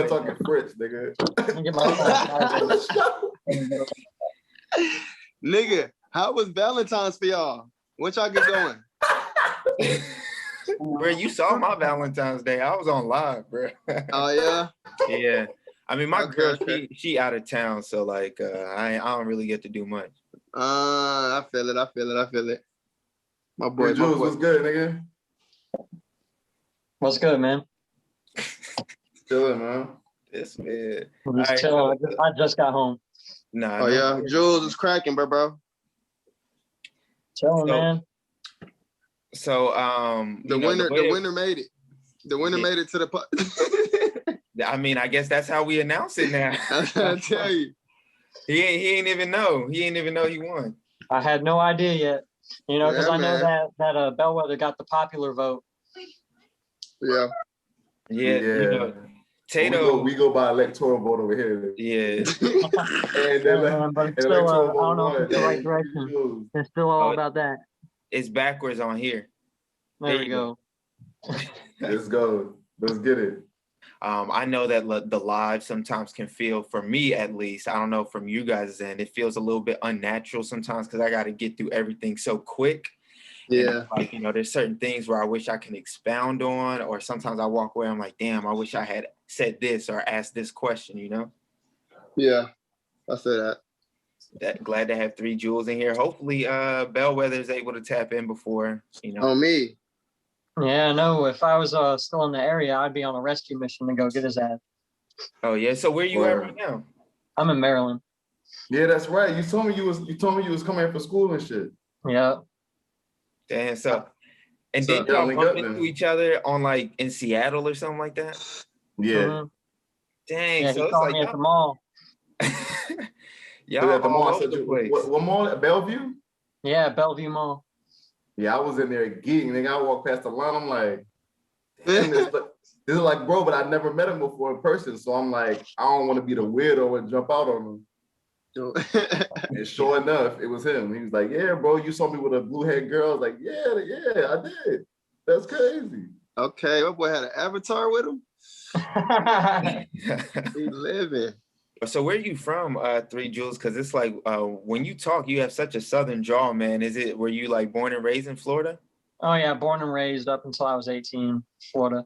talking French, nigga. Let me get my Nigga, how was Valentine's for y'all? What y'all get going? Bro, you saw my Valentine's Day. I was on live, bro. Oh yeah? Yeah. I mean, my girl, okay. she out of town, so like I don't really get to do much. I feel it. My boy, Jules, what's good, nigga? What's good, man? Chilling, man. This man. Right, I just got home. Nah. Oh yeah, Jules is cracking, bro. Chilling, man. So the winner made it. The winner made it to the I mean, I guess that's how we announce it now. I tell you. He ain't even know. He ain't even know he won. I had no idea yet. You know, because I know that Bellwether got the popular vote. Yeah. Yeah. You know, Tato. We go by electoral vote over here. Yeah. But it's still, I don't know if it's the right direction. It's still all about that. It's backwards on here. There we go. Let's go. Let's get it. I know that the live sometimes can feel, for me at least, I don't know from you guys' end, it feels a little bit unnatural sometimes because I got to get through everything so quick. Yeah. And like, you know, there's certain things where I wish I can expound on, or sometimes I walk away, I'm like, damn, I wish I had said this or asked this question, you know? Yeah, I say that. Glad to have Three Juelz in here. Hopefully Bellwether is able to tap in before, you know. On me. Yeah, no, if I was still in the area, I'd be on a rescue mission to go get his ass. Oh yeah, so where you at right now? I'm in Maryland. Yeah, that's right. You told me you was coming here for school and shit. Yeah. Damn, and did y'all bump into each other on like in Seattle or something like that? Yeah. Mm-hmm. Dang, yeah, so he called me at the mall. Y'all at the mall. all over the place. What mall? Bellevue? Yeah, Bellevue Mall. Yeah, I was in there geeking. Nigga, I walked past the line. I'm like, damn, this is like, bro, but I never met him before in person. So I'm like, I don't want to be the weirdo and jump out on him. And sure enough, it was him. He was like, yeah, bro, you saw me with a blue-haired girl. I was like, yeah, I did. That's crazy. Okay, my boy had an avatar with him. He living. So where are you from, Three Juelz? Because it's like when you talk, you have such a southern drawl, man. Were you like born and raised in Florida? Oh yeah, born and raised up until I was 18, Florida.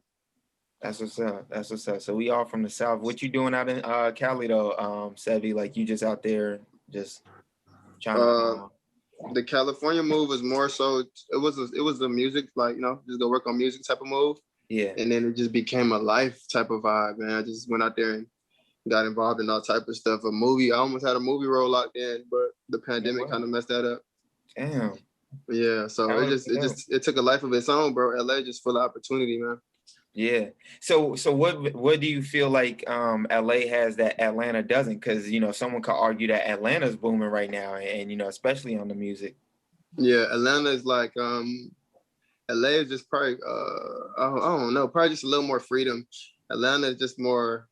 That's what's up. So we all from the South. What you doing out in Cali though, Sevie? Like you just out there just trying to the California move was more so it was a music, like, you know, just go work on music type of move. Yeah. And then it just became a life type of vibe, man. I just went out there and got involved in all type of stuff. I almost had a movie role locked in, but the pandemic kind of messed that up. Damn. Yeah, so it took a life of its own, bro. LA just full of opportunity, man. Yeah. So what do you feel like LA has that Atlanta doesn't? Because, you know, someone could argue that Atlanta's booming right now, and you know, especially on the music. Yeah, Atlanta is like LA is just probably I don't know, probably just a little more freedom. Atlanta is just more.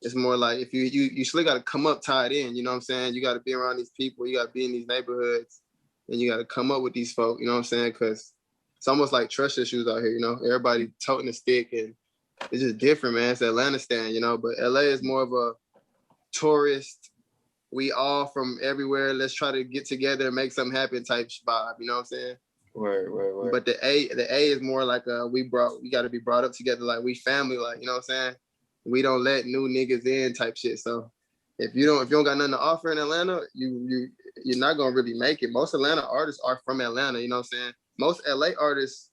It's more like if you still got to come up tied in, you know what I'm saying? You got to be around these people, you got to be in these neighborhoods, and you got to come up with these folk, you know what I'm saying? Because it's almost like trust issues out here, you know? Everybody toting a stick, and it's just different, man. It's Atlanta stand, you know? But LA is more of a tourist, we all from everywhere, let's try to get together and make something happen type vibe, you know what I'm saying? Right. But the A is more like we got to be brought up together, like we family, like, you know what I'm saying? We don't let new niggas in type shit. So if you don't got nothing to offer in Atlanta, you're not gonna really make it. Most Atlanta artists are from Atlanta, you know what I'm saying? Most LA artists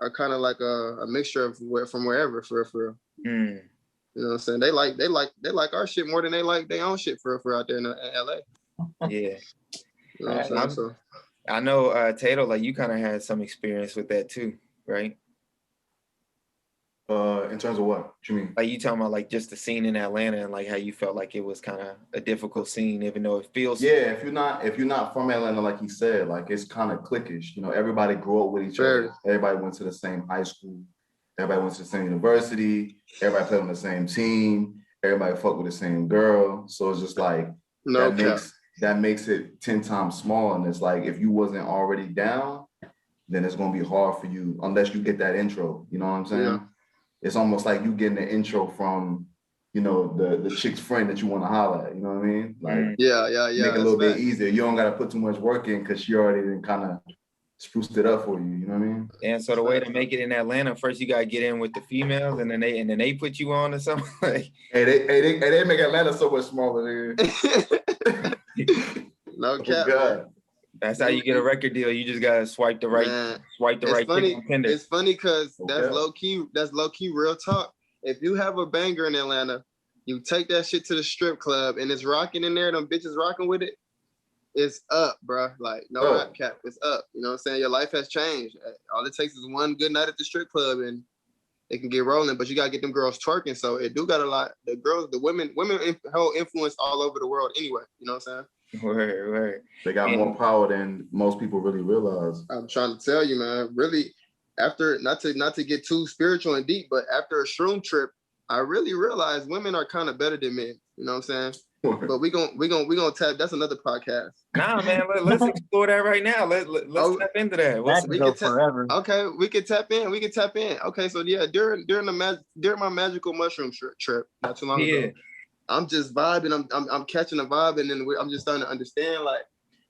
are kind of like a mixture of from wherever, for real. Mm. You know what I'm saying? They like our shit more than they like their own shit for out there in LA. Yeah. You know what I'm saying? I know Tato, like you kind of had some experience with that too, right? In terms of what you mean? Like you talking about like just the scene in Atlanta and like how you felt like it was kind of a difficult scene, even though it feels. Yeah, if you're not from Atlanta, like he said, like it's kind of cliquish. You know, everybody grew up with each other. Everybody went to the same high school. Everybody went to the same university. Everybody played on the same team. Everybody fucked with the same girl. So it's just like that makes it 10 times small. And it's like if you wasn't already down, then it's gonna be hard for you unless you get that intro. You know what I'm saying? Yeah. It's almost like you getting the intro from you know, the chick's friend that you want to holler at. You know what I mean? Like, yeah. make it a little bit easier. You don't got to put too much work in because she already kind of spruced it up for you. You know what I mean? And so the way to make it in Atlanta, first you gotta get in with the females, and then they put you on or something. Like, they make Atlanta so much smaller, nigga. No cap. Oh, that's how you get a record deal. You just gotta swipe the right funny. It's funny because that's low key. That's low key real talk. If you have a banger in Atlanta, you take that shit to the strip club and it's rocking in there. Them bitches rocking with it. It's up, bro. Like no rap cap. It's up. You know what I'm saying? Your life has changed. All it takes is one good night at the strip club and they can get rolling. But you gotta get them girls twerking. So it do got a lot. The girls, the women hold influence all over the world anyway. You know what I'm saying? Right. They got more power than most people really realize. I'm trying to tell you, man. Really, after not to get too spiritual and deep, but after a shroom trip, I really realized women are kind of better than men. You know what I'm saying? But we gonna tap. That's another podcast. Nah, man. Let's explore that right now. Let's tap into that. We can forever. Okay, we can tap in. Okay, so yeah, during my magical mushroom trip not too long ago. I'm just vibing. I'm catching a vibe, and then I'm just starting to understand. Like,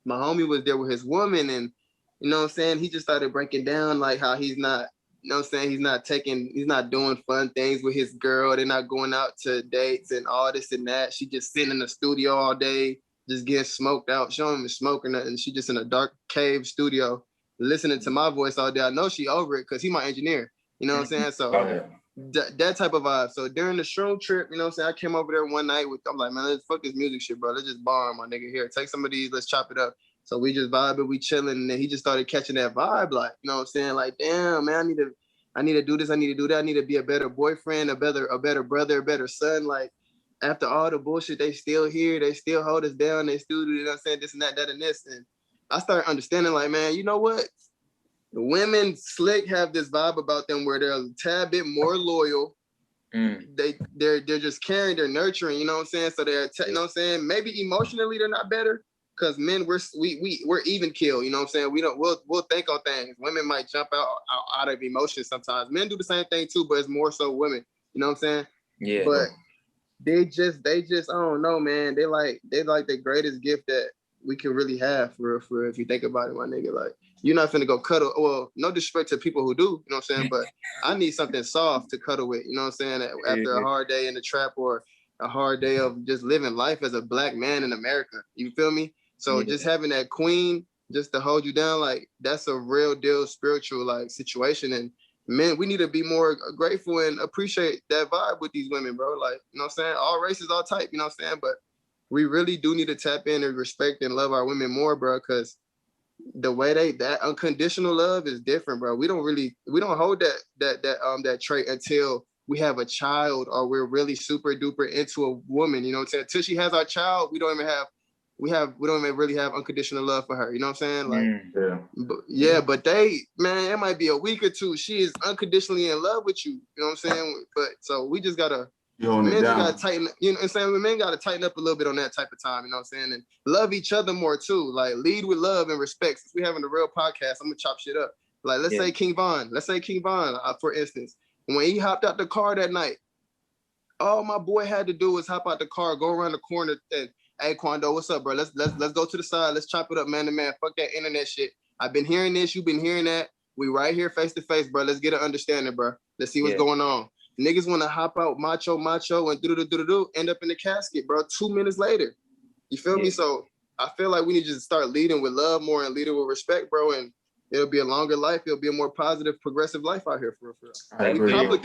my homie was there with his woman, and you know what I'm saying. He just started breaking down like how he's not, you know what I'm saying. He's not doing fun things with his girl. They're not going out to dates and all this and that. She just sitting in the studio all day, just getting smoked out. She don't even smoke or nothing. She just in a dark cave studio, listening to my voice all day. I know she over it because he my engineer. You know what I'm saying? So. That type of vibe. So during the shroom trip, you know what I'm saying, I came over there one night I'm like, man, let's fuck this music shit, bro. Let's just bomb my nigga here. Take some of these, let's chop it up. So we just vibing, we chilling, and then he just started catching that vibe, like, you know what I'm saying? Like, damn, man, I need to do this, I need to do that, I need to be a better boyfriend, a better brother, a better son. Like, after all the bullshit, they still here, they still hold us down, they still do, you know what I'm saying, this and that and this. And I started understanding, like, man, you know what? The women slick have this vibe about them where they're a tad bit more loyal. They're just caring, they're nurturing, you know what I'm saying? So they're you know what I'm saying? Maybe emotionally they're not better because men we're even kill, you know what I'm saying? We'll think on things. Women might jump out of emotion sometimes. Men do the same thing too, but it's more so women, you know what I'm saying? Yeah. But they just I don't know, man. They like the greatest gift that we can really have for real, if you think about it, my nigga. Like, you're not finna go cuddle. Well, no disrespect to people who do, you know what I'm saying? But I need something soft to cuddle with, you know what I'm saying? After a hard day in the trap or a hard day of just living life as a black man in America. You feel me? So just having that queen just to hold you down, like, that's a real deal spiritual like situation. And men, we need to be more grateful and appreciate that vibe with these women, bro. Like, you know what I'm saying? All races, all type, you know what I'm saying? But we really do need to tap in and respect and love our women more, bro, because the way that unconditional love is different, bro. We don't hold that trait until we have a child or we're really super duper into a woman, you know what I'm saying? Until she has our child, we don't even really have unconditional love for her, you know what I'm saying? Like, but they, man, it might be a week or two. She is unconditionally in love with you, you know what I'm saying? But so we just gotta men gotta tighten, you know what I'm saying? Men gotta tighten up a little bit on that type of time, you know what I'm saying? And love each other more too. Like, lead with love and respect. Since we having a real podcast, I'm gonna chop shit up. Like, let's say King Von, for instance, when he hopped out the car that night, all my boy had to do was hop out the car, go around the corner, and hey, Quando, what's up, bro? Let's go to the side. Let's chop it up, man to man. Fuck that internet shit. I've been hearing this. You've been hearing that. We right here face to face, bro. Let's get an understanding, bro. Let's see what's going on. Niggas want to hop out macho, and end up in the casket, bro, 2 minutes later. You feel me? So I feel like we need to just start leading with love more and leading with respect, bro. And it'll be a longer life. It'll be a more positive, progressive life out here for real.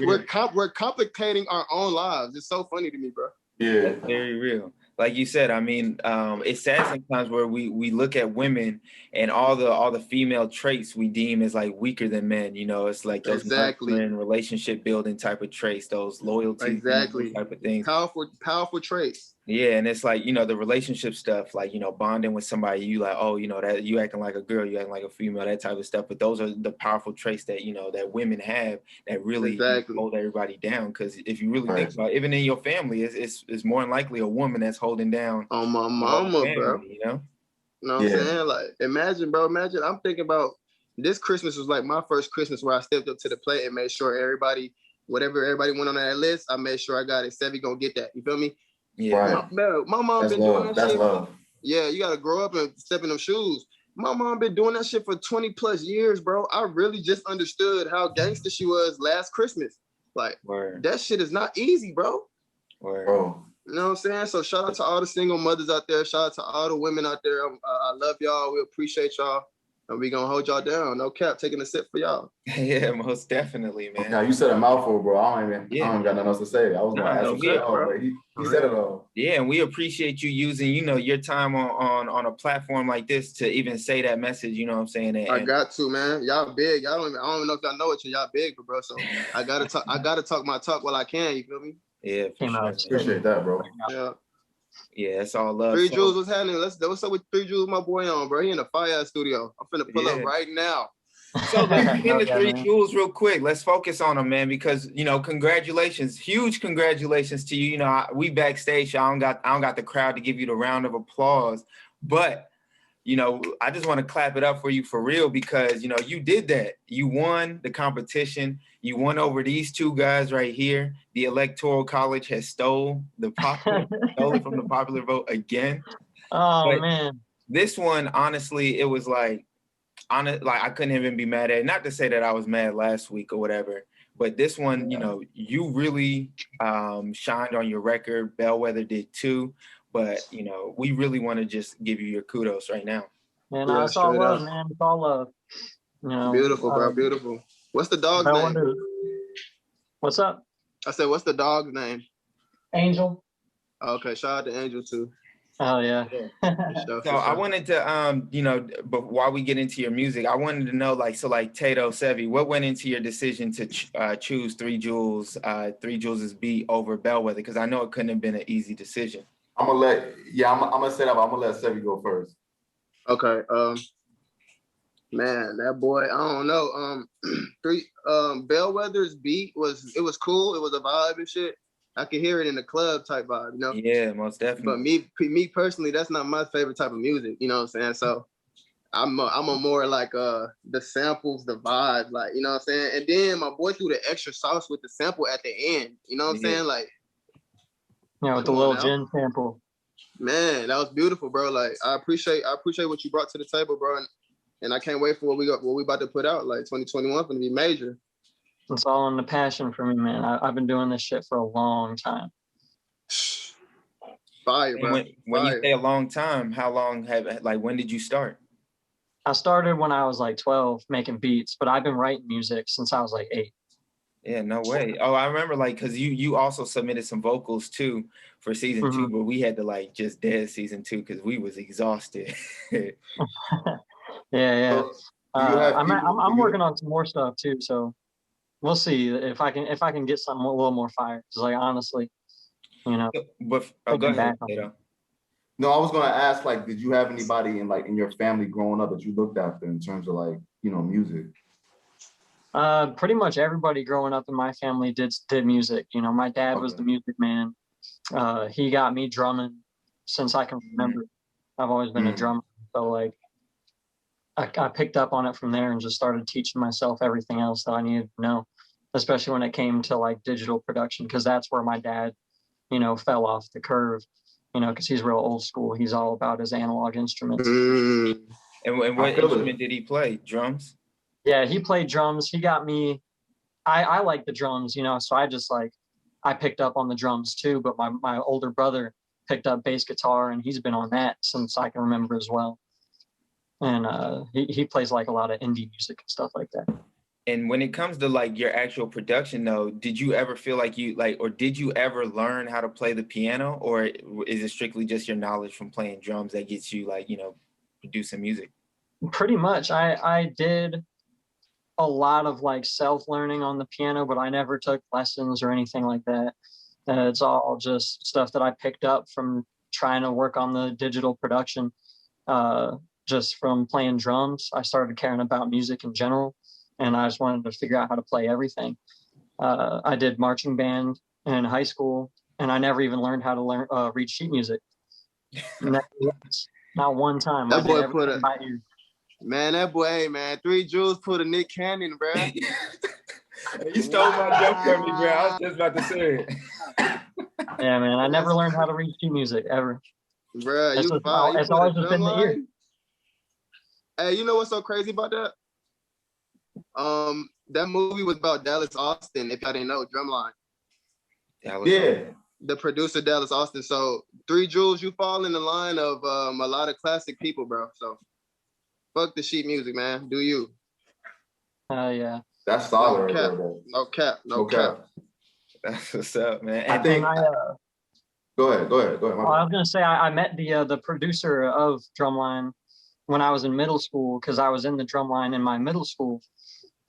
We're complicating our own lives. It's so funny to me, bro. Yeah. That's very real. Like you said, I mean, it's sad sometimes where we look at women and all the female traits we deem as like weaker than men. You know, it's like those nurturing, relationship building type of traits, those loyalty type of things. Powerful traits. Yeah, and it's like, you know, the relationship stuff, like, you know, bonding with somebody, you like, oh, you know, that you acting like a girl, you acting like a female, that type of stuff. But those are the powerful traits that, you know, that women have that really hold everybody down. Because if you really think about it, even in your family, it's more than likely a woman that's holding down on my mama, family, bro. You know? You know what I'm saying? Like, imagine, bro. I'm thinking about this Christmas was like my first Christmas where I stepped up to the plate and made sure everybody whatever everybody went on that list, I made sure I got it. Sevie gonna get that. You feel me? Yeah. Right. My mom That's been love. doing that That's shit. Love. Yeah, you gotta grow up and step in them shoes. My mom been doing that shit for 20 plus years, bro. I really just understood how gangster she was last Christmas. Like, that shit is not easy, bro. Bro. You know what I'm saying? So shout out to all the single mothers out there. Shout out to all the women out there. I love y'all. We appreciate y'all. And we gonna hold y'all down. No cap, taking a sip for y'all. Yeah, most definitely, man. Now you said a mouthful, bro. I don't even got nothing else to say. I was gonna ask him shit, but he said it all. Yeah, and we appreciate you using, your time on a platform like this to even say that message. You know what I'm saying? I got to, man. Y'all big. I don't even know if y'all know it. Y'all big, bro. So I gotta talk. I gotta talk my talk while I can. You feel me? Yeah, for sure. Appreciate that, bro. Yeah, it's all love. Three Juelz, what's happening? What's up with Three Juelz, my boy on, bro? He in the fire studio. I'm finna pull up right now. So let's get into Three Juelz real quick. Let's focus on him, man, because congratulations, huge congratulations to you. We backstage. I don't got the crowd to give you the round of applause, but I just want to clap it up for you for real because you did that. You won the competition. You won over these two guys right here. The Electoral College has stole it from the popular vote again. Oh, man. This one, honestly, it was like I couldn't even be mad at it. Not to say that I was mad last week or whatever, but this one, you really shined on your record. Bellwether did too, but we really want to just give you your kudos right now. Man, it's all love, man. It's all love. Beautiful, bro. Beautiful. What's the dog's name? What's up? I said, what's the dog's name? Angel. Okay, shout out to Angel too. Oh yeah. So I wanted to, but while we get into your music, I wanted to know, Tato, Sevie, what went into your decision to choose Three Juelz's beat over Bellwether? Because I know it couldn't have been an easy decision. I'm gonna let Sevie go first. Okay. Man, that boy, I don't know. Bellwether's beat was cool. It was a vibe and shit. I could hear it in the club type vibe, Yeah, most definitely. But me personally, that's not my favorite type of music. You know what I'm saying? So I'm a more like the samples, the vibe, like, you know what I'm saying? And then my boy threw the extra sauce with the sample at the end. You know what I'm saying? Like, with the little gin sample. Man, that was beautiful, bro. Like, I appreciate what you brought to the table, bro. And I can't wait for what we about to put out. Like 2021 gonna be major. It's all in the passion for me, man. I've been doing this shit for a long time. Fire, bro. When you say a long time, how long when did you start? I started when I was like 12 making beats, but I've been writing music since I was like 8. Yeah, no way. Oh, I remember because you also submitted some vocals too for season 2, but we had to just dead season 2 because we was exhausted. Yeah. I'm working on some more stuff too, so we'll see if I can get something a little more fire. Because honestly, But go ahead. No, I was gonna ask, did you have anybody in your family growing up that you looked after in terms of music? Pretty much everybody growing up in my family did music. My dad was the music man. He got me drumming since I can remember. I've always been a drummer, so I picked up on it from there and just started teaching myself everything else that I needed to know, especially when it came to digital production, because that's where my dad, fell off the curve, because he's real old school. He's all about his analog instruments. And what instrument did he play? Drums? Yeah, he played drums. He got me. I like the drums, so I just I picked up on the drums too. But my older brother picked up bass guitar, and he's been on that since I can remember as well. And he plays a lot of indie music and stuff like that. And when it comes to your actual production though, did you ever feel or did you ever learn how to play the piano, or is it strictly just your knowledge from playing drums that gets you producing music? Pretty much. I did a lot of self-learning on the piano, but I never took lessons or anything like that. It's all just stuff that I picked up from trying to work on the digital production. Just from playing drums, I started caring about music in general, and I just wanted to figure out how to play everything. I did marching band in high school, and I never even learned how to read sheet music. Not one time. That boy put a... Man, that boy, Three Juelz put a Nick Cannon, bro. You stole my joke from me, bro. I was just about to say it. Yeah, man. I never learned how to read sheet music ever. Bruh, It's, you just, fine. it's always just in the ear. Hey, you know what's so crazy about that? That movie was about Dallas Austin, if y'all didn't know, Drumline. Yeah. The producer, Dallas Austin. So, Three Juelz, you fall in the line of a lot of classic people, bro. So, fuck the sheet music, man. Do you? Yeah. That's solid No right cap. there, bro. No cap. No cap. That's what's up, man. I think. Go ahead. I was gonna say I met the producer of Drumline when I was in middle school because I was in the Drumline in my middle school,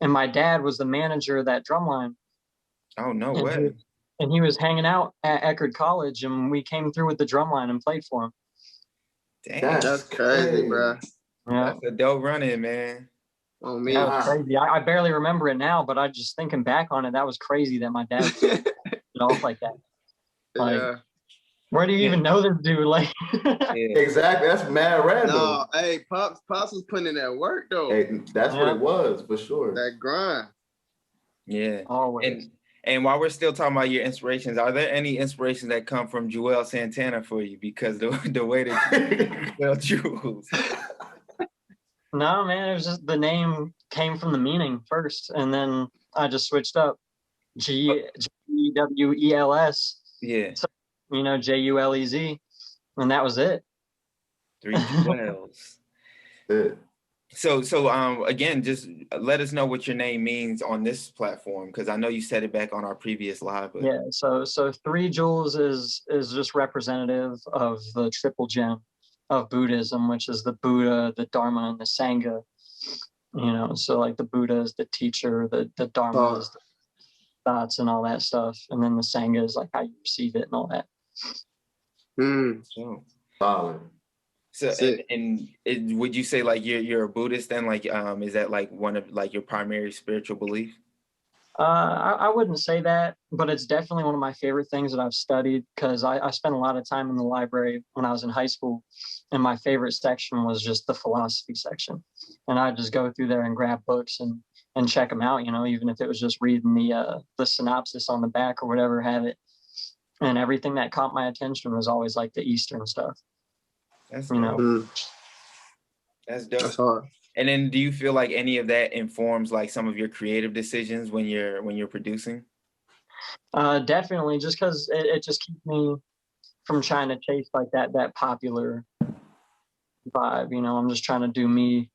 and my dad was the manager of that Drumline. Oh, no way. And he was hanging out at Eckerd College, and we came through with the Drumline and played for him. Damn, that's crazy, bro. Yeah. That's a dope run-in, man. On me. That was crazy. I barely remember it now, but I just thinking back on it, that was crazy that my dad was off like that. Like, yeah. where do you even know this dude? Like, exactly. That's mad random. No, hey, Pops was putting in that work though. Hey, that's what it was for sure. That grind. Yeah. Always. And while we're still talking about your inspirations, are there any inspirations that come from Juelz Santana for you? Because the way that you spell Juelz. No, man, it was just the name came from the meaning first, and then I just switched up. G-W-E-L-S. Yeah. So, J-U-L-E-Z. And that was it. Three Juelz. So again, just let us know what your name means on this platform, because I know you said it back on our previous live. But... Yeah, so Three Juelz is just representative of the triple gem of Buddhism, which is the Buddha, the Dharma, and the Sangha. So like the Buddha is the teacher, the Dharma is the thoughts and all that stuff, and then the Sangha is like how you receive it and all that. Solid. So and would you say like you're a Buddhist then? Like is that like one of like your primary spiritual belief? I wouldn't say that, but it's definitely one of my favorite things that I've studied because I spent a lot of time in the library when I was in high school, and my favorite section was just the philosophy section, and I'd just go through there and grab books and check them out, even if it was just reading the synopsis on the back or whatever have it, and everything that caught my attention was always like the Eastern stuff. That's That's dope. That's hard. And then do you feel like any of that informs like some of your creative decisions when you're producing? Definitely, just because it just keeps me from trying to chase like that popular vibe. I'm just trying to do me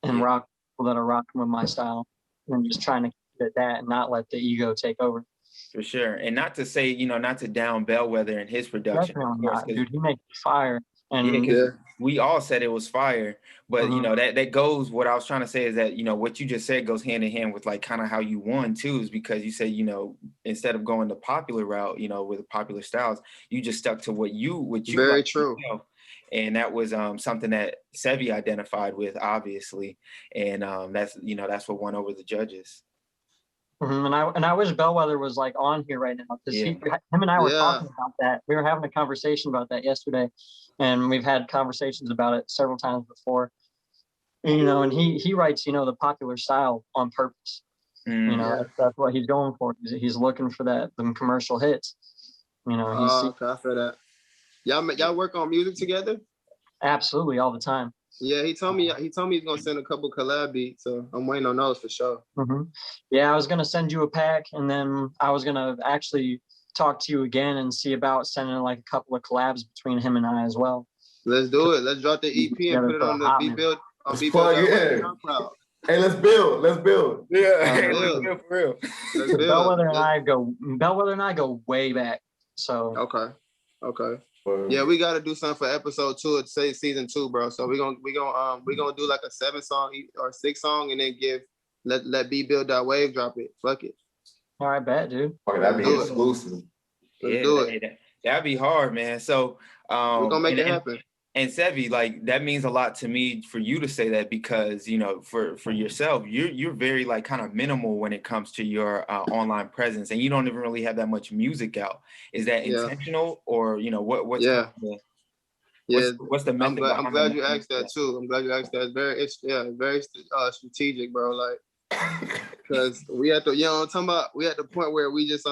and rock people that are rocking with my style, and just trying to keep it that and not let the ego take over. For sure. And not to say, not to down Bellwether and his production. Definitely not, dude. He makes fire. And we all said it was fire, but that goes, what I was trying to say is that, what you just said goes hand in hand with like kind of how you won too, is because you said, instead of going the popular route, with the popular styles, you just stuck to what you very like true. And that was something that Sevie identified with, obviously. And that's what won over the judges. And I wish Bellwether was like on here right now, because him and I were talking about that. We were having a conversation about that yesterday, and we've had conversations about it several times before. And he writes the popular style on purpose. That's what he's going for. He's looking for them commercial hits. Okay, I feel that. Y'all work on music together? Absolutely, all the time. Yeah, he told me he's gonna send a couple collab beats, so I'm waiting on those for sure. Yeah, I was gonna send you a pack, and then I was gonna actually talk to you again and see about sending like a couple of collabs between him and I as well. Let's do it. Let's drop the EP and put it on the Beatbuild. Beatbuild. Hey, let's build. Yeah, let's build for real. Let's build. Bellwether and I go way back. So okay. Yeah, we got to do something for episode 2 of season 2, bro. So we're gonna do like a 7-song or 6-song, and then let Beatbuild.wav drop it. Fuck it. All right, bet, dude. Okay, that'd be exclusive. Let's do it. That'd be hard, man. So we're gonna make it happen. And Sevie, like that means a lot to me for you to say that, because for yourself, you're very like kind of minimal when it comes to your online presence, and you don't even really have that much music out. Is that intentional, or what's what's the method? I'm glad you asked that too. I'm glad you asked that. It's very strategic, bro. Like Cause we at the, you know what I'm talking about? We at the point where we just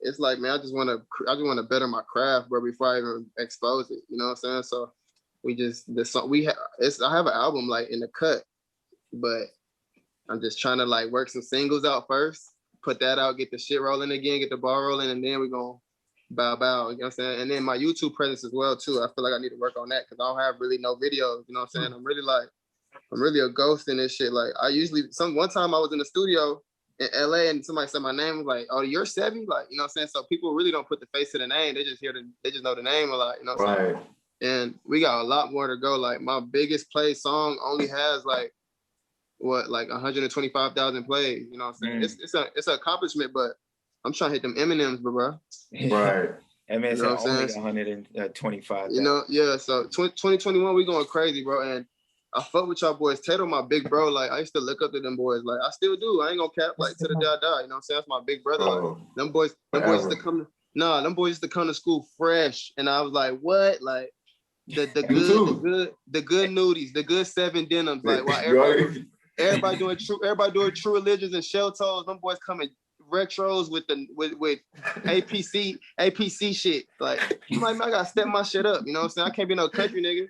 it's like, man, I just want to better my craft, bro, before I even expose it. You know what I'm saying? So we just I have an album like in the cut, but I'm just trying to like work some singles out first, put that out, get the shit rolling again, get the ball rolling, and then we're gonna bow. You know what I'm saying? And then my YouTube presence as well too. I feel like I need to work on that because I don't have really no videos. You know what I'm saying? I'm really a ghost in this shit. Like one time I was in the studio in LA and somebody said my name, was like, oh, you're Sevie? Like, you know what I'm saying? So people really don't put the face to the name. They just know the name a lot, you know what I'm saying? And we got a lot more to go. Like my biggest play song only has like 125,000 plays. You know what I'm saying? It's an accomplishment, but I'm trying to hit them Eminems, bro. Right. And man, you know only 125. You know, yeah. So 2021, we going crazy, bro. And I fuck with y'all boys. Tato, my big bro. Like I used to look up to them boys. Like I still do. I ain't gonna cap. Like to the day I die. You know what I'm saying? That's my big brother. Like them boys used to come. Them boys used to come to school fresh, and I was like, what? Like the good nudies, the good 7 denims. Like why everybody doing true religions and shell toes. Them boys coming retros with APC shit. Like I'm like, man, I gotta step my shit up. You know what I'm saying? I can't be no country nigga.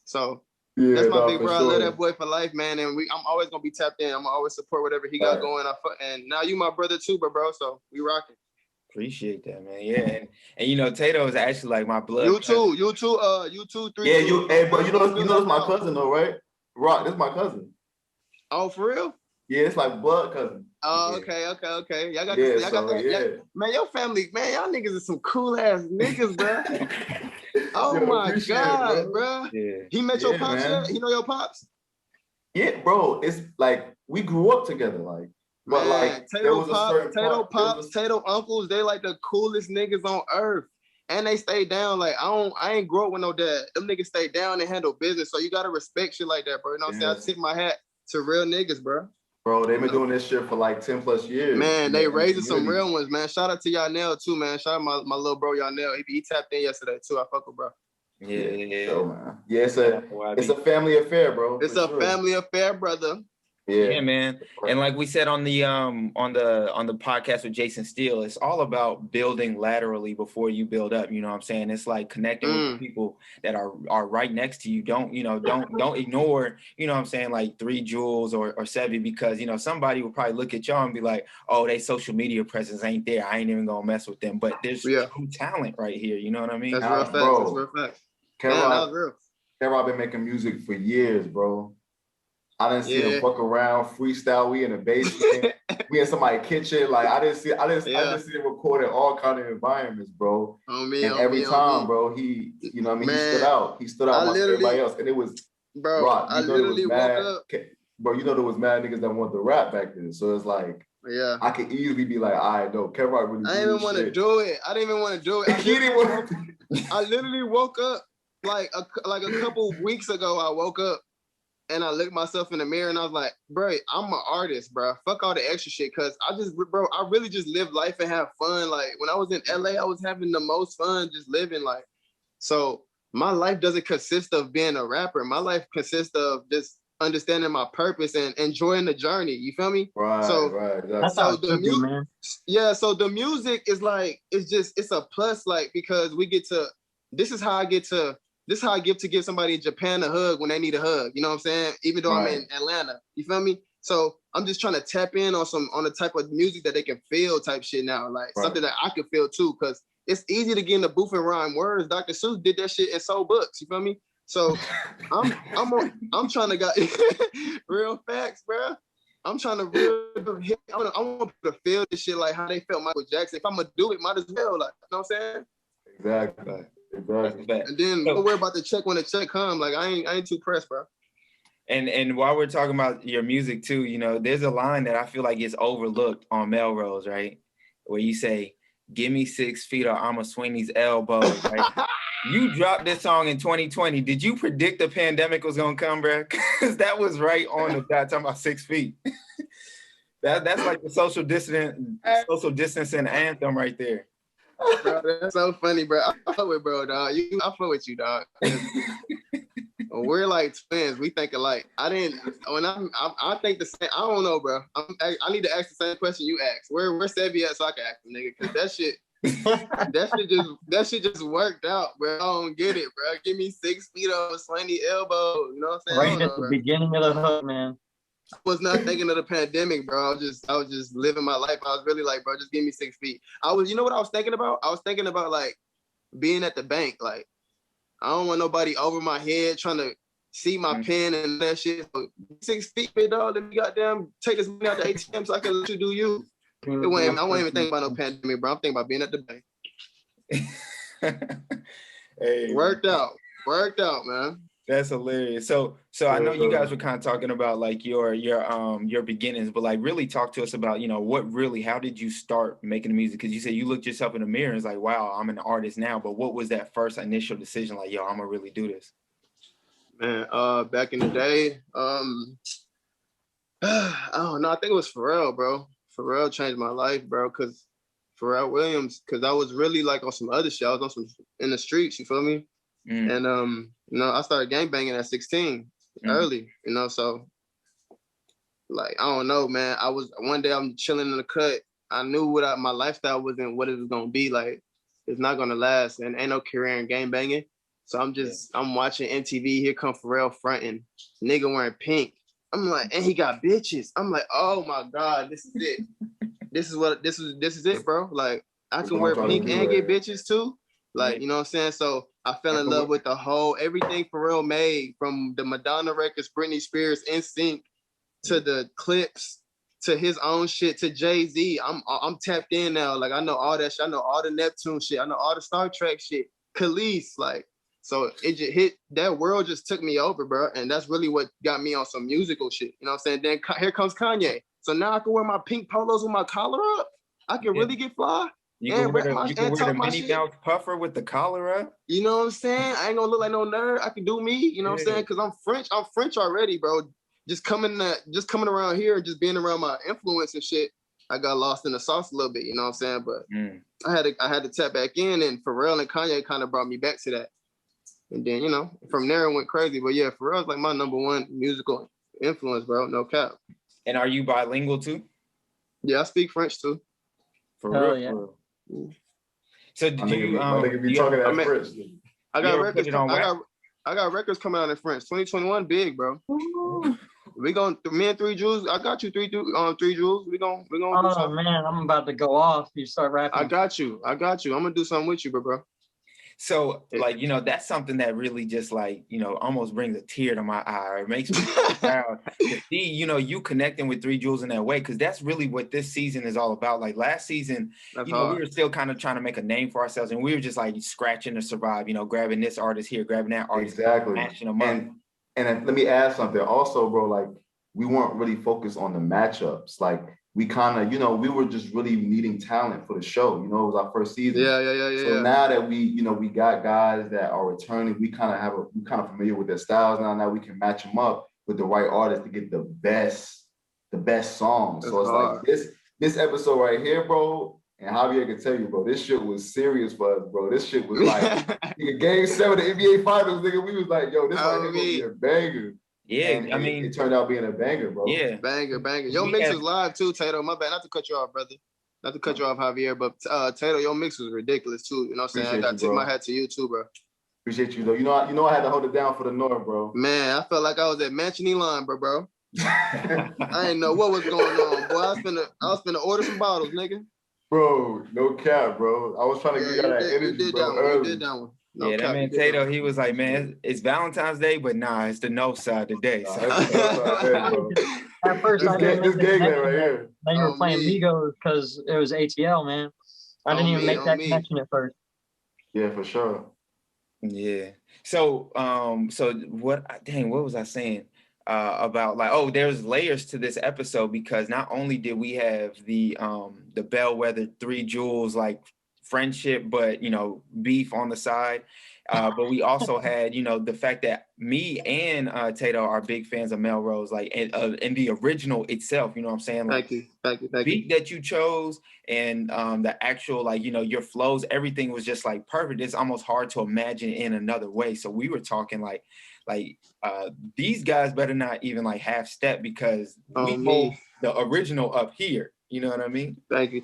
So yeah, that's my big bro. Sure. I love that boy for life, man. And I'm always gonna be tapped in. I'm gonna always support whatever he got going. And now you my brother too, bro. So we rocking. Appreciate that, man. Yeah, and you know, Tato is actually like my blood. You too. 3 Yeah, hey, but you know that's my cousin though, right? Rock, that's my cousin. Oh, for real? Yeah, it's like blood cousin. Oh, okay. Y'all got that. Man, your family, man, y'all niggas is some cool ass niggas, bro. Oh my God, bro. Yeah. He met your pops yet? He know your pops? Yeah, bro. It's like we grew up together, like. But man, like Tato uncles, they like the coolest niggas on earth. And they stay down. Like I ain't grow up with no dad. Them niggas stay down and handle business. So you gotta respect shit like that, bro. You know what I'm saying? I tip my hat to real niggas, bro. Bro, they've been doing this shit for like 10 plus years. Man, they raising some real ones, man. Shout out to Yarnell too, man. Shout out my little bro Yarnell. He tapped in yesterday too. I fuck with bro. Yeah. So, man. Yeah, it's a family affair, bro. It's a family affair, brother. Yeah, man. And like we said on the podcast with Jason Steele, it's all about building laterally before you build up. You know what I'm saying? It's like connecting with people that are right next to you. Don't ignore, you know what I'm saying, like Three Juelz or Sevie, because you know somebody will probably look at y'all and be like, oh, they social media presence ain't there. I ain't even gonna mess with them. But there's true talent right here. You know what I mean? That's real facts. That's real facts. K-Rob been making music for years, bro. I didn't see him fuck around, freestyle. We in the basement, we in somebody's kitchen. Like I didn't see him recording all kind of environments, bro. Every time, bro, he, you know what I mean, he stood out. He stood out amongst everybody else, and it was, bro. Rock, I literally woke up, bro. You know there was mad niggas that wanted to rap back then, so it's like, I could easily be like, I know, K-Rob really. I didn't even want to do it. I literally woke up like a couple weeks ago. I woke up. And I looked myself in the mirror and I was like, bro, I'm an artist, bro. Fuck all the extra shit. Cause I really just live life and have fun. Like when I was in LA, I was having the most fun just living. Like, so my life doesn't consist of being a rapper. My life consists of just understanding my purpose and enjoying the journey. You feel me? Right. That's how the music, man. Yeah. So the music is like, it's a plus, like, because this is how I get to give somebody in Japan a hug when they need a hug. You know what I'm saying? Even though I'm in Atlanta. You feel me? So I'm just trying to tap in on the type of music that they can feel type shit now. Like something that I can feel too. Cause it's easy to get in the booth and rhyme words. Dr. Seuss did that shit and sold books. You feel me? So I'm trying to got real facts, bro. I'm trying to I want people to feel this shit like how they felt Michael Jackson. If I'm gonna do it, might as well. Like, you know what I'm saying? Exactly. And then don't worry about the check when the check comes. Like I ain't too pressed, bro. And while we're talking about your music too, you know, there's a line that I feel like gets overlooked on Melrose, right? Where you say, "Give me 6 feet or I'ma swing these elbows." Right? You dropped this song in 2020. Did you predict the pandemic was gonna come, bro? Because that was right on the dot, talking about 6 feet. That's like the social distancing anthem right there. Bro, that's so funny, bro. I fuck with bro, dog. I fuck with you, dog. We're like twins. We think alike. I think the same. I don't know, bro. I need to ask the same question you asked. Where Sevie at so I can ask him, nigga? Because that shit just worked out, bro. I don't get it, bro. Give me 6 feet of slanty elbow. You know what I'm saying? Right at the beginning of the hook, man. I was not thinking of the pandemic, bro. I was just living my life. I was really like, bro, just give me 6 feet. You know what I was thinking about? I was thinking about like being at the bank. Like, I don't want nobody over my head trying to see my pen and that shit. So 6 feet, big dog. Let me goddamn take this money out the ATM so I can let you do you. I won't even think about no pandemic, bro. I'm thinking about being at the bank. Hey, worked out, man. That's hilarious. So I know you guys were kind of talking about like your beginnings, but like really talk to us about, you know, how did you start making the music? Because you said you looked yourself in the mirror and it's like, wow, I'm an artist now. But what was that first initial decision? Like, yo, I'm gonna really do this. Man, back in the day, I don't know. I think it was Pharrell, bro. Pharrell changed my life, bro. Cause Pharrell Williams, cause I was really like on some other shit. I was on some in the streets. You feel me? And you know, I started gangbanging at 16 early, you know, so like I don't know, man. One day I'm chilling in the cut. I knew my lifestyle wasn't what it was gonna be. Like, it's not gonna last, and ain't no career in gangbanging. So I'm watching MTV. Here come Pharrell fronting, nigga wearing pink. I'm like, and he got bitches. I'm like, oh my God, this is it. This is it, bro. Like, I can wear pink and get bitches too. Like, you know what I'm saying? So I fell in love with everything Pharrell made, from the Madonna records, Britney Spears, NSYNC, to the clips, to his own shit, to Jay-Z. I'm tapped in now. Like, I know all that shit. I know all the Neptune shit. I know all the Star Trek shit. Khalees, like, so it just hit, that world just took me over, bro. And that's really what got me on some musical shit. You know what I'm saying? Then here comes Kanye. So now I can wear my pink polos with my collar up. I can really get fly. You can wear the Minnie Mouse puffer with the collar up. You know what I'm saying? I ain't gonna look like no nerd. I can do me. You know what I'm saying? Because I'm French. I'm French already, bro. Just coming around here, just being around my influence and shit, I got lost in the sauce a little bit. You know what I'm saying? But I had to tap back in, and Pharrell and Kanye kind of brought me back to that. And then, you know, from there it went crazy. But yeah, Pharrell's like my #1 musical influence, bro. No cap. And are you bilingual too? Yeah, I speak French too. For real, yeah. So did you be talking that French? I got records coming out in French. 2021 big, bro. We going, me and Three Juelz. I got you, Three Juelz. We gonna do something. Man, I'm about to go off. You start rapping. I got you. I'm gonna do something with you, bro. So, like, you know, that's something that really just, like, you know, almost brings a tear to my eye. It makes me proud to see, you know, you connecting with Three Juelz in that way, because that's really what this season is all about. Like, last season, we were still kind of trying to make a name for ourselves, and we were just, like, scratching to survive, you know, grabbing this artist here, grabbing that artist. Exactly. Matching them up. And let me add something. Also, bro, like, we weren't really focused on the matchups. Like, we kind of, you know, we were just really needing talent for the show. You know, it was our first season. Yeah. So now that we got guys that are returning, we kind of familiar with their styles now. Now we can match them up with the right artist to get the best songs. So it's like this episode right here, bro. And Javier can tell you, bro, this shit was serious for us, bro. This shit was like nigga, Game 7 of the NBA Finals, nigga. We was like, yo, this right here gonna be a banger. Yeah, and I mean, it turned out being a banger, bro. Yeah, banger. Your mix was live too, Tato. My bad, not to cut you off, brother. Not to cut you off, Javier, but Tato, your mix was ridiculous too. You know what I'm saying? I got to tip my hat to you too, bro. Appreciate you though. You know I had to hold it down for the North, bro. Man, I felt like I was at Mansion Elon, bro. I didn't know what was going on, boy. I was finna order some bottles, nigga. Bro, no cap, bro. I was trying to give you that energy, bro. You did that one. No yeah, that man Tato, he was like, man, it's Valentine's Day, but nah, it's the no side today. So. At first, I didn't this game right here. Then you were playing Migos because it was ATL, man. I didn't even make that connection at first. Yeah, for sure. Yeah. So, what was I saying about like? There's layers to this episode because not only did we have the Bellwether Three Juelz like friendship, but, you know, beef on the side. But we also had, you know, the fact that me and Tato are big fans of Melrose, like in the original itself, you know what I'm saying? Like, thank you. Beat that you chose and the actual, like, you know, your flows, everything was just like perfect. It's almost hard to imagine in another way. So we were talking like these guys better not even like half step, because we hold the original up here. You know what I mean? Thank you.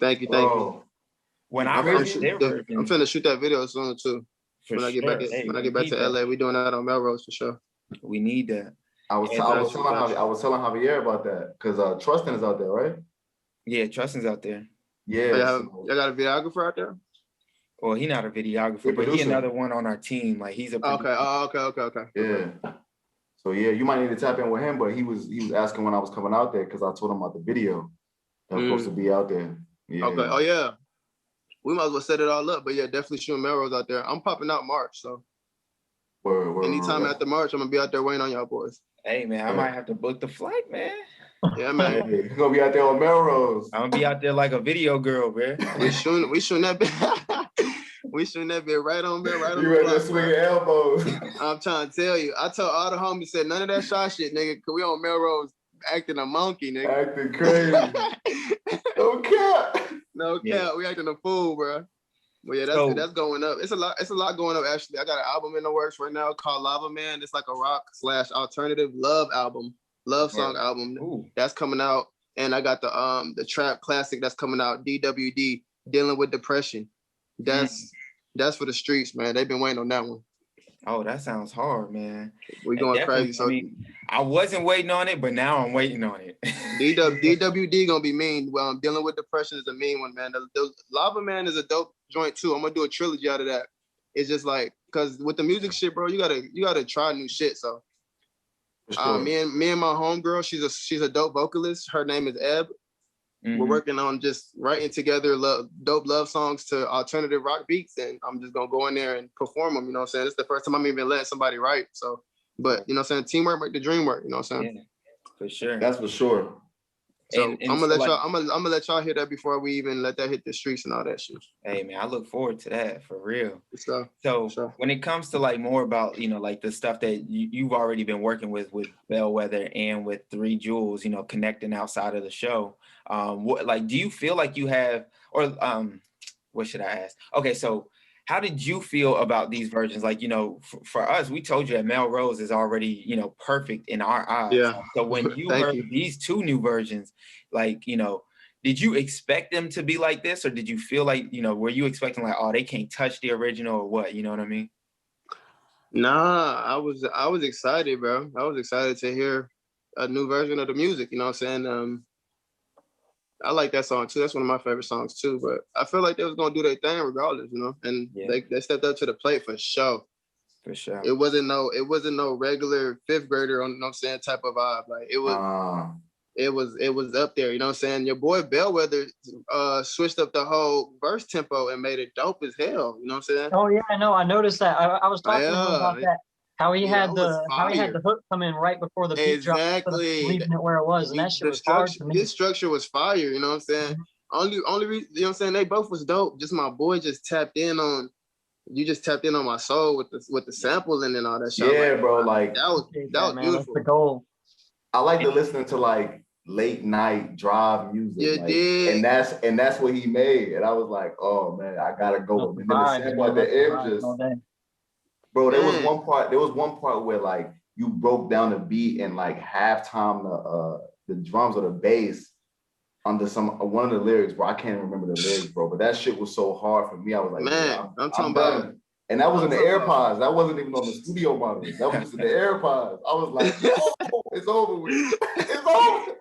When I heard their version, I'm finna shoot that video soon too. When I get back to LA, we doing that on Melrose for sure. We need that. I was telling Javier about that, because Trustin is out there, right? Yeah, Trustin's out there. Yeah. Y'all got a videographer out there? Well, he's not a videographer, but he's another one on our team. Like, he's a producer. Okay. Yeah. So yeah, you might need to tap in with him, but he was asking when I was coming out there, because I told him about the video that was supposed to be out there. Yeah. Okay. Oh yeah. We might as well set it all up, but yeah, definitely shooting Melrose out there. I'm popping out March, so anytime after March, I'm gonna be out there waiting on y'all boys. Hey man, I might have to book the flight, man. Yeah, man. Hey, you're gonna be out there on Melrose. I'm gonna be out there like a video girl, man. We shooting that bit. We shooting that bit right on there, right on. You ready to swing your elbows? I'm trying to tell you. I told all the homies, said none of that shot shit, nigga. Cause we on Melrose acting a monkey, nigga. Acting crazy. No cap. No cap. We acting a fool, bro. But yeah, that's going up. It's a lot going up, actually. I got an album in the works right now called Lava Man. It's like a rock/alternative love song album. Ooh. That's coming out. And I got the trap classic that's coming out, DWD, Dealing with Depression. That's for the streets, man. They've been waiting on that one. Oh, that sounds hard, man. We going crazy. So I wasn't waiting on it, but now I'm waiting on it. DWD gonna be mean. Well, Dealing with Depression is a mean one, man. The Lava Man is a dope joint too. I'm gonna do a trilogy out of that. It's just like, cause with the music shit, bro, you gotta try new shit. So me and my homegirl, she's a dope vocalist. Her name is Eb. Mm-hmm. We're working on just writing together dope love songs to alternative rock beats, and I'm just gonna go in there and perform them. You know what I'm saying? It's the first time I'm even letting somebody write. So, but you know what I'm saying? Teamwork make the dream work. You know what I'm saying? Yeah, for sure. That's for sure. So I'm gonna let y'all hear that before we even let that hit the streets and all that shit. Hey man, I look forward to that for real. So when it comes to like more about, you know, like the stuff that you've already been working with Bellwether and with Three Juelz, you know, connecting outside of the show, what, like, do you feel like you have, or what should I ask? Okay, so how did you feel about these versions? Like, you know, for us, we told you that Melrose is already, you know, perfect in our eyes. Yeah. So when you heard these two new versions, like, you know, did you expect them to be like this, or did you feel like, you know, were you expecting like, oh, they can't touch the original or what? You know what I mean? Nah, I was excited, bro. I was excited to hear a new version of the music. You know what I'm saying? I like that song too. That's one of my favorite songs too. But I feel like they was gonna do their thing regardless, you know. And they stepped up to the plate for sure. For sure. It wasn't no regular fifth grader on, you know what I'm saying, type of vibe. Like it was up there, you know what I'm saying? Your boy Bellwether switched up the whole verse tempo and made it dope as hell. You know what I'm saying? Oh yeah, I know. I noticed that. I was talking to him about that. How he had the hook come in right before the beat drop, leaving it where it was, and that shit was hard to me. His structure was fire, you know what I'm saying? Mm-hmm. Only reason, you know what I'm saying? They both was dope. Just my boy just tapped in on my soul with the samples and then all that shit. Yeah, bro, like that was beautiful. That's the goal. I like to listen to like late night drive music. Yeah, like, and that's what he made. And I was like, oh man, I gotta go. And then the sample at the end just. Bro, there was one part where like you broke down the beat and like halftime the drums or the bass under one of the lyrics, bro. I can't even remember the lyrics, bro. But that shit was so hard for me. I was like, man, I'm talking about it. And that was in the AirPods. That wasn't even on the studio model. That was just in the AirPods. I was like, oh, it's over with. It's over.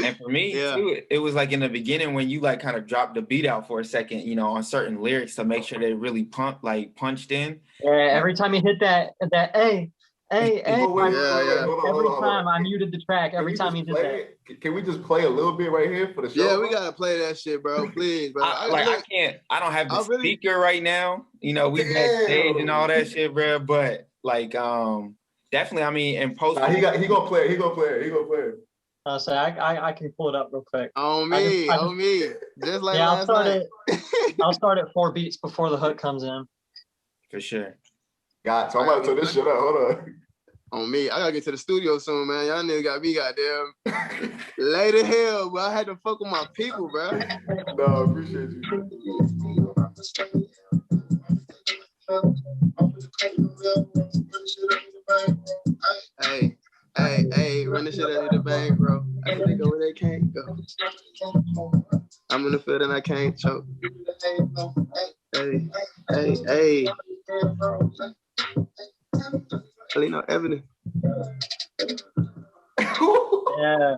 And for me, too, it was like in the beginning when you like kind of dropped the beat out for a second, you know, on certain lyrics to make sure they really punched in. Yeah, every time you hit that every time I muted the track. Every time you did that. Can we just play a little bit right here for the show? Yeah, we gotta play that shit, bro. Please, bro. I can't. I don't have the speaker right now. You know, we backstage and all that shit, bro. But like, definitely. I mean, in post, he gonna play it. He gonna play it. So I can pull it up real quick. On me. Just like yeah, last night. I'll start at 4 beats before the hook comes in. For sure. So I'm about to turn this shit up. Hold on. On me. I gotta get to the studio soon, man. Y'all niggas got me goddamn late as hell, but I had to fuck with my people, bro. No, I appreciate you. Hey, run the shit out of the bank, bro. I can they go where they can't go. I'm in the field and I can't choke. Hey. I need no evidence. Yeah.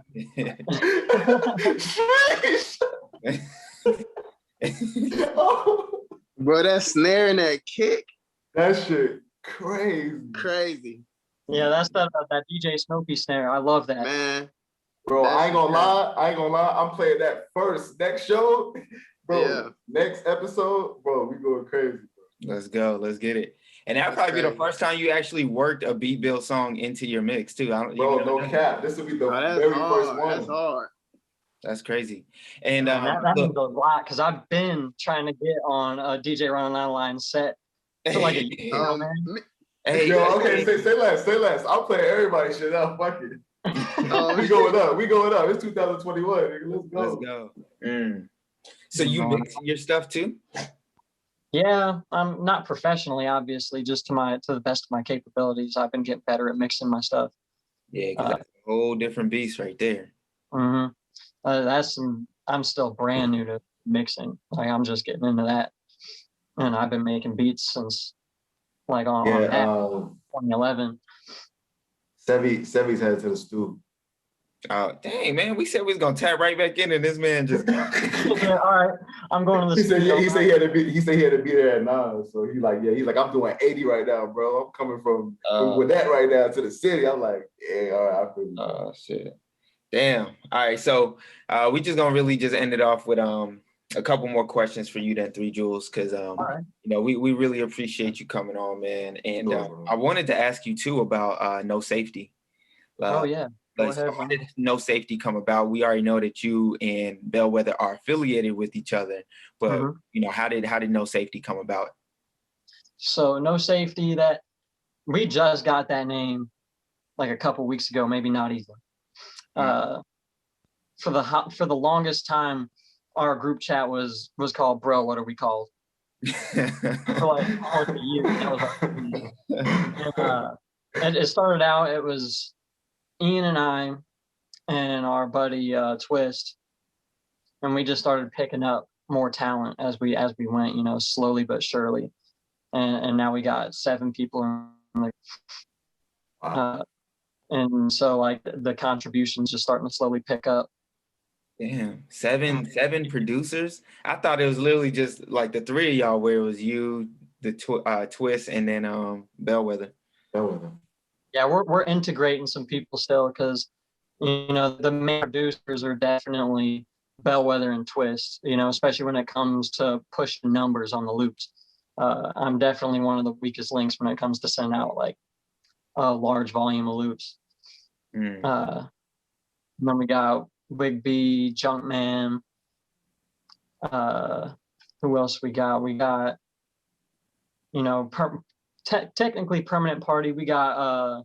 Bro, that snare and that kick. That shit crazy. Yeah, that's that DJ Smokey snare. I love that. Man. Bro, I ain't gonna lie. I'm playing that first. Next show, bro. Yeah. Next episode, bro, we going crazy. Bro. Let's go. Let's get it. And that'll probably be the first time you actually worked a Beatbuild song into your mix too. Bro, no cap. This will be the very first one. That's hard. That's crazy. And that means a lot because I've been trying to get on a DJ Running Online set for like a year, man. Hey, yo, okay, say less. I'll play everybody's shit out. Fuck it. We going up. It's 2021. Nigga. Let's go. So you mix your stuff too? Yeah, I'm not professionally, obviously, just to the best of my capabilities. I've been getting better at mixing my stuff. Yeah, because that's a whole different beast right there. Mm-hmm. I'm still brand new to mixing. Like I'm just getting into that, and I've been making beats since on 2011. Sevie's headed to the stoop. Oh dang, man! We said we was gonna tap right back in, and this man just. Yeah, all right, I'm going to the. He said he had to be there at 9. So he's like I'm doing 80 right now, bro. I'm coming from with that right now to the city. I'm like, yeah, all right, I feel you. Oh shit. Damn. All right, so we just gonna really just end it off with a couple more questions for you then, Three Juelz, because we really appreciate you coming on, man. And I wanted to ask you too about No Safety. Oh yeah. So how did No Safety come about? We already know that you and Bellwether are affiliated with each other, but how did No Safety come about? So No Safety, that we just got that name like a couple weeks ago, maybe not even. For the longest time, our group chat was called Bro, What Are We Called? For like almost a year. And it started out, it was Ian and I and our buddy Twist, and we just started picking up more talent as we went, slowly but surely, and now we got 7 people and so like the contributions just starting to slowly pick up. Damn, seven producers. I thought it was literally just like the 3 of y'all, where it was you, the Twist, and then Bellwether. Yeah, we're integrating some people still because the main producers are definitely Bellwether and Twist. Especially when it comes to pushing numbers on the loops. I'm definitely one of the weakest links when it comes to sending out like a large volume of loops. And then we got Big B, Junkman. Who else we got? We got, technically Permanent Party. We got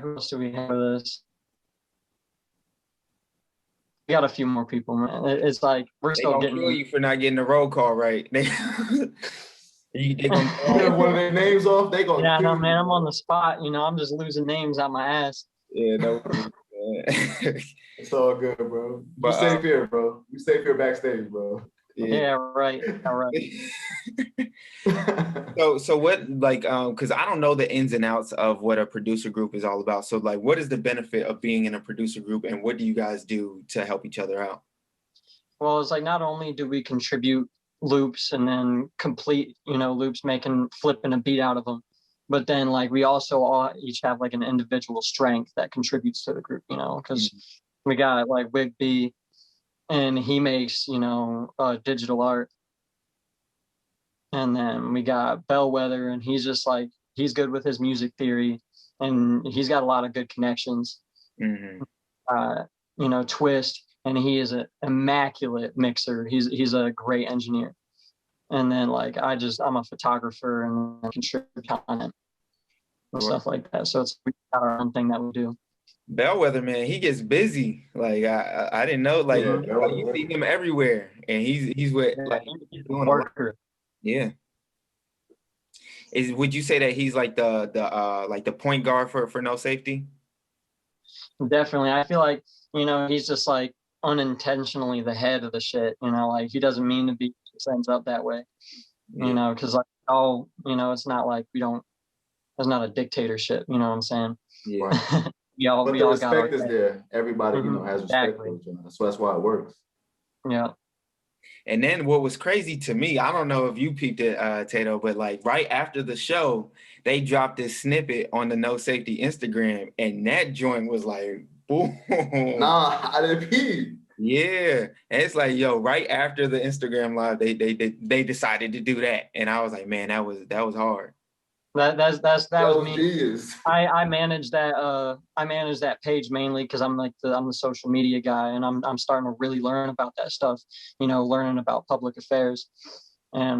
who else do we have with this? We got a few more people, man. It's like we're still getting. Kill you for not getting the roll call right. They gonna one of their names off. They gonna. Yeah, no, man. I'm on the spot. I'm just losing names out my ass. Yeah, no. It's all good, bro. You safe here, bro. You safe here backstage, bro. Yeah, right. All right. So what, like, because I don't know the ins and outs of what a producer group is all about. So like, what is the benefit of being in a producer group, and what do you guys do to help each other out? Well, it's like not only do we contribute loops and then complete, loops, flipping a beat out of them, but then like we also all each have like an individual strength that contributes to the group, because we got like Wig B, and he makes digital art, and then we got Bellwether, and he's just like he's good with his music theory, and he's got a lot of good connections, you know, twist, and he is an immaculate mixer. He's a great engineer. And then like I'm a photographer and I contribute content and stuff like that. So it's our own thing that we do. Bellwether, man, he gets busy. Like I didn't know. Like, you see him everywhere, and he's with he's doing a worker. Yeah. Would you say that he's like the point guard for No Safety? Definitely. I feel like, you know, he's just like unintentionally the head of the shit. You know, like he doesn't mean to be. Just ends up that way. You know, because like you know, it's not like it's not a dictatorship. You know what I'm saying? Yeah. But the respect is there. Everybody, you know, has respect for each other. So that's why it works. Yeah. And then what was crazy to me, I don't know if you peeped it, Tato, but like right after the show, they dropped this snippet on the No Safety Instagram, and that joint was like, boom. Nah, I didn't peep. Yeah, and it's like, yo, right after the Instagram live, they decided to do that, and I was like, man, that was hard. That was me. I manage that page mainly because I'm the social media guy, and I'm starting to really learn about that stuff. You know, learning about public affairs, and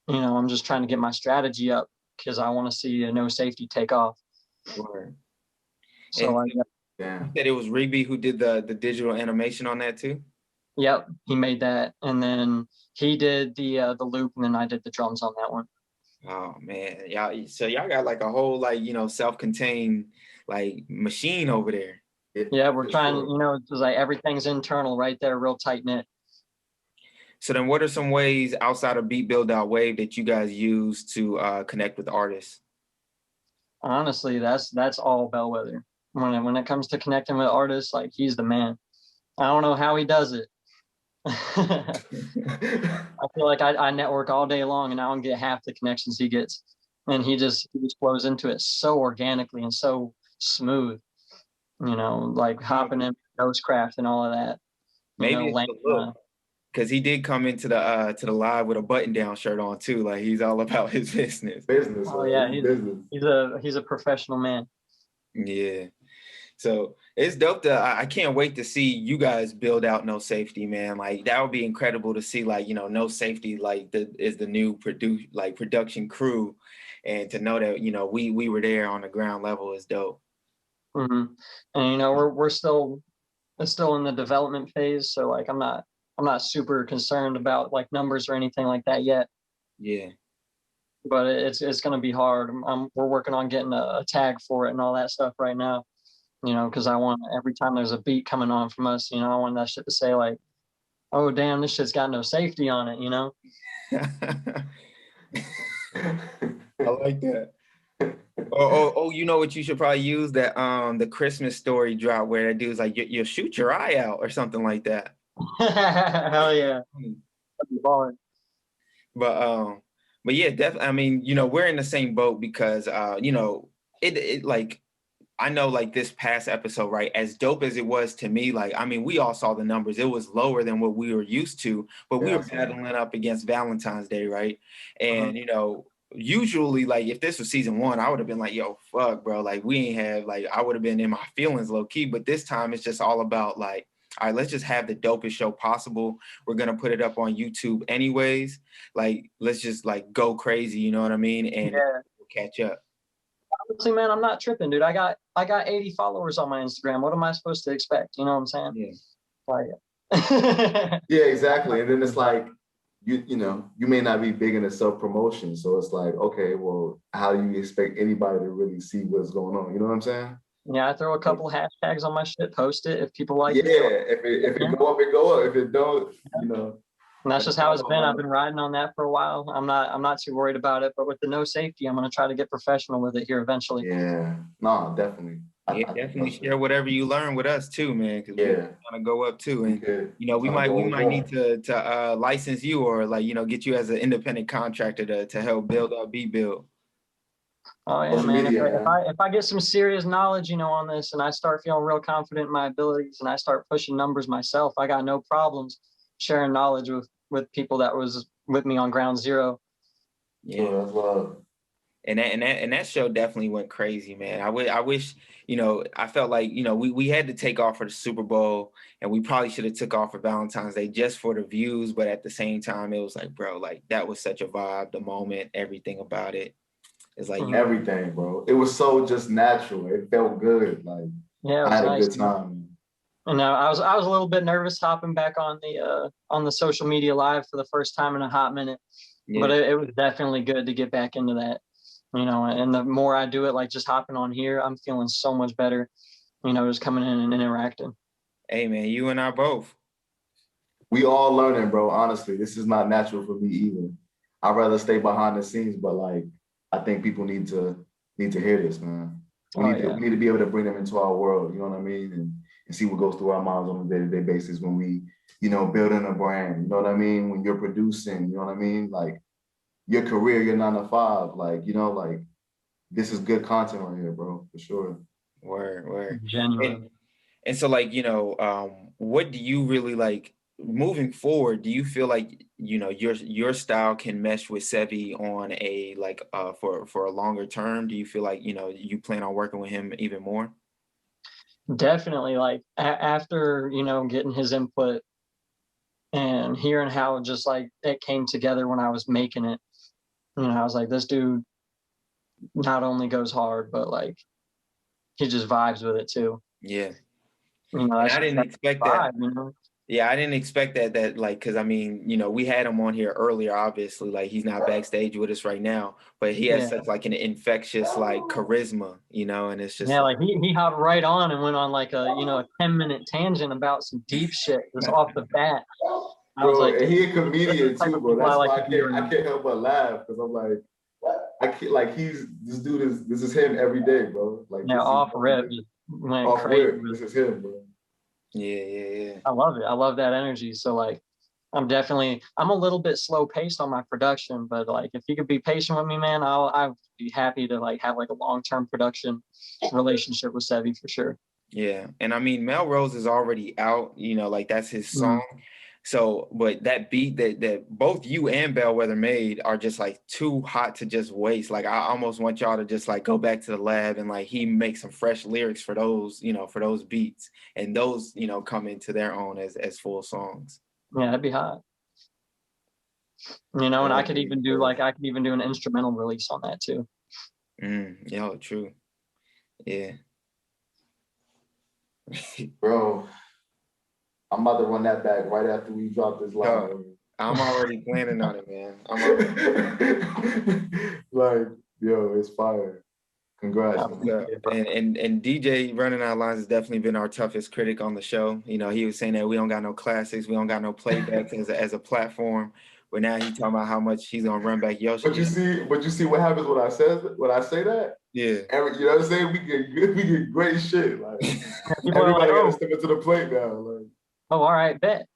you know, I'm just trying to get my strategy up because I want to see a No Safety take off. Sure. So you said it was Rigby who did the digital animation on that too? Yep, he made that, and then he did the loop, and then I did the drums on that one. Oh man, y'all got like a whole like, you know, self-contained like machine over there. Yeah, we're trying, you know, it's like everything's internal right there, real tight knit. So then what are some ways outside of Beatbuild.wav that you guys use to connect with artists? Honestly, that's all Bellwether. When it comes to connecting with artists, like he's the man. I don't know how he does it. I feel like I network all day long and I don't get half the connections he gets. And he just flows into it so organically and so smooth. You know, like hopping in Ghostcraft and all of that. Maybe it's the look. Because he did come into the live with a button-down shirt on too. Like he's all about his business. Oh yeah, he's a professional man. Yeah. So it's dope I can't wait to see you guys build out No Safety, man. Like that would be incredible to see, like, you know, No Safety like is the new production crew, and to know that, you know, we were there on the ground level is dope. And you know, it's still in the development phase, so like I'm not super concerned about like numbers or anything like that yet. Yeah. But it's gonna be hard. We're working on getting a tag for it and all that stuff right now. You know, because I want every time there's a beat coming on from us, you know, I want that shit to say like, oh damn, this shit's got No Safety on it, you know. I like that. Oh, you know what you should probably use? That the Christmas story drop where that dude's like, you'll shoot your eye out or something like that. Hell yeah. But yeah, definitely. I mean, you know, we're in the same boat because you know, it like, I know like this past episode, right, as dope as it was to me, like, I mean, we all saw the numbers. It was lower than what we were used to, but we were battling up against Valentine's Day, right? And, you know, usually, like, if this was season 1, I would have been like, yo, fuck, bro. Like, we ain't have, like, I would have been in my feelings low key. But this time it's just all about, like, all right, let's just have the dopest show possible. We're going to put it up on YouTube anyways. Like, let's just, like, go crazy, you know what I mean? And we'll catch up. Honestly, man, I'm not tripping, dude. I got 80 followers on my Instagram. What am I supposed to expect? You know what I'm saying? Yeah. Like, yeah, exactly. And then it's like, you know, you may not be big into self-promotion. So it's like, okay, well, how do you expect anybody to really see what's going on? You know what I'm saying? Yeah, I throw a couple hashtags on my shit, post it. If people like it. Yeah, if it go up, it go up. If it don't, you know. And that's just how it's been. I've been riding on that for a while. I'm not too worried about it. But with the No Safety, I'm gonna try to get professional with it here eventually. Yeah, no, definitely. Yeah, definitely share whatever you learn with us too, man. Because we're gonna go up too, and you know, we might need to license you, or like, you know, get you as an independent contractor to help build up Beatbuild. Oh yeah, man. If I get some serious knowledge, you know, on this, and I start feeling real confident in my abilities, and I start pushing numbers myself, I got no problems sharing knowledge with people that was with me on ground zero. Yeah, that's love. And that show definitely went crazy, man. I wish, you know, I felt like, you know, we had to take off for the Super Bowl, and we probably should have took off for Valentine's Day just for the views. But at the same time, it was like, bro, like that was such a vibe, the moment, everything about it. It's like everything, bro. It was so just natural. It felt good. Like I had a good time. And I was a little bit nervous hopping back on the social media live for the first time in a hot minute, but it was definitely good to get back into that. You know, and the more I do it, like just hopping on here, I'm feeling so much better, you know, just coming in and interacting. Hey, man, you and I both. We all learning, bro. Honestly, this is not natural for me either. I'd rather stay behind the scenes, but like, I think people need to hear this, man. We need to be able to bring them into our world, you know what I mean? And see what goes through our minds on a day-to-day basis when we, you know, building a brand, you know what I mean? When you're producing, you know what I mean? Like, your career, your 9 to 5, like, you know, like this is good content right here, bro, for sure. Word. Genuine. And so, like, you know, what do you really like moving forward? Do you feel like, you know, your style can mesh with Sevie on a like for a longer term? Do you feel like, you know, you plan on working with him even more? Definitely, like after, you know, getting his input and hearing how just like it came together when I was making it. You know, I was like, this dude not only goes hard, but like he just vibes with it too. Yeah. You know, I didn't expect that. You know? Yeah, I didn't expect that like, because I mean, you know, we had him on here earlier, obviously, like he's not backstage with us right now, but he has such like an infectious like charisma, you know, and it's just like he hopped right on and went on like a, you know, a 10-minute tangent about some deep shit just off the bat. I was like, and he a comedian too, bro. That's why I can't help but laugh, because I'm like, I can't, like, this is him every day, bro. Like, off rip, off crazy. rip, this is him, bro. Yeah. I love it. I love that energy. So like, I'm a little bit slow paced on my production, but like if you could be patient with me, man, I'd be happy to like have like a long-term production relationship with Sevie for sure. Yeah. And I mean, Melrose is already out, you know, like that's his song. So, but that beat that both you and Bellwether made are just like too hot to just waste. Like I almost want y'all to just like go back to the lab and like he make some fresh lyrics for those, you know, for those beats, and those, you know, come into their own as full songs. Yeah, that'd be hot. You know, and I could even do an instrumental release on that too. Yeah, true. Yeah. Bro, I'm about to run that back right after we drop this live. I'm already planning on it, man. Like, yo, it's fire. Congrats. And DJ running out of lines has definitely been our toughest critic on the show. You know, he was saying that we don't got no classics, we don't got no playback as a platform. But now he's talking about how much he's gonna run back your shit. But you see what happens when I say that? Yeah. You know what I'm saying? We get great shit. Like everybody gotta step into the plate now. Like, oh, all right, bet.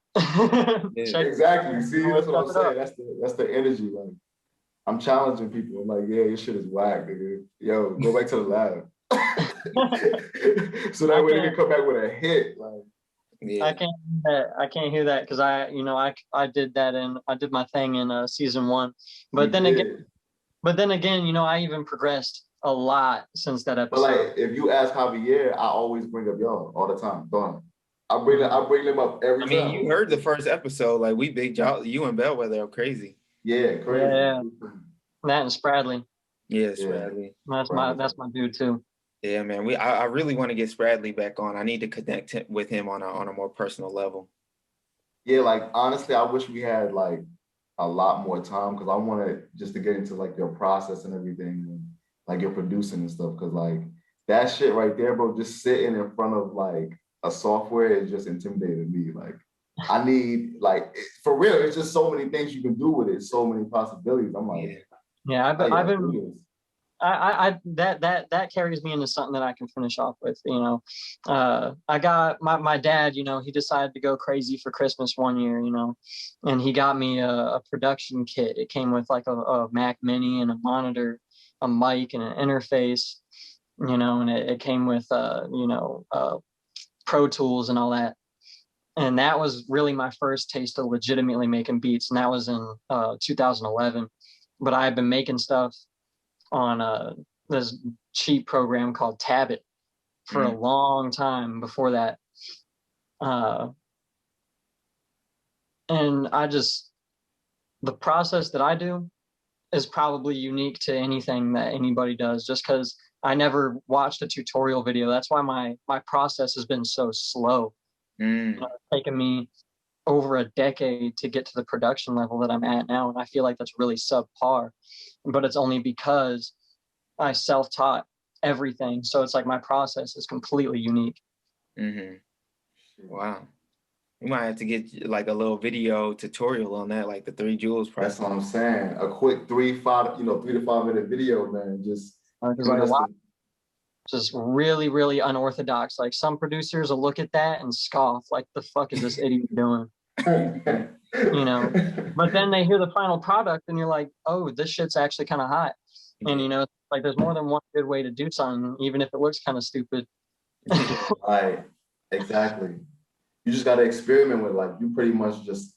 Exactly. See, that's what I'm saying. That's the energy. Like, I'm challenging people. I'm like, yeah, your shit is whack, nigga. Yo, go back to the lab. So that way they can come back with a hit. Like, yeah. I can't hear that because I did that I did my thing in season 1. But then again, you know, I even progressed a lot since that episode. But like, if you ask Javier, I always bring up y'all all the time. Don't I bring them up every time. I mean, you heard the first episode. Like, we big y'all, you and Bellwether are crazy. Yeah, crazy. Yeah. That and Spradley. Yeah, Spradley. That's my dude too. Yeah, man. I really want to get Spradley back on. I need to connect with him on a more personal level. Yeah, like honestly, I wish we had like a lot more time, because I wanted just to get into like your process and everything, and like your producing and stuff. Because like that shit right there, bro, just sitting in front of like a software is just intimidating me. Like, I need, like, for real, it's just so many things you can do with it, so many possibilities. I'm like, I've been that carries me into something that I can finish off with. You know, I got my dad, you know, he decided to go crazy for Christmas one year, you know, and he got me a production kit. It came with like a Mac Mini and a monitor, a mic and an interface, you know, and it came with Pro Tools and all that. And that was really my first taste of legitimately making beats, and that was in 2011. But I had been making stuff on this cheap program called Tabit for a long time before that. And the process that I do is probably unique to anything that anybody does, just because I never watched a tutorial video. That's why my process has been so slow. It's taken me over a decade to get to the production level that I'm at now, and I feel like that's really subpar. But it's only because I self-taught everything, so it's like my process is completely unique. Wow. You might have to get like a little video tutorial on that, like the Three Juelz process. That's what I'm saying. A quick 3 to 5 minute video, man. Just really, really unorthodox. Like some producers will look at that and scoff, like, the fuck is this idiot doing? You know, but then they hear the final product and you're like, oh, this shit's actually kind of hot. And you know, like, there's more than one good way to do something, even if it looks kind of stupid. Right. Exactly. You just got to experiment with, like, you pretty much just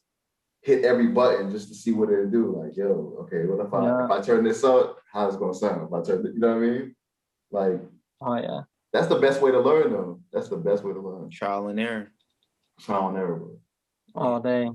hit every button just to see what it'll do. Like, yo, okay, what if I turn this up, how's it gonna sound? If I turn it, you know what I mean? Like, oh yeah, that's the best way to learn, though. That's the best way to learn. Trial and error. Trial and error, bro. All day.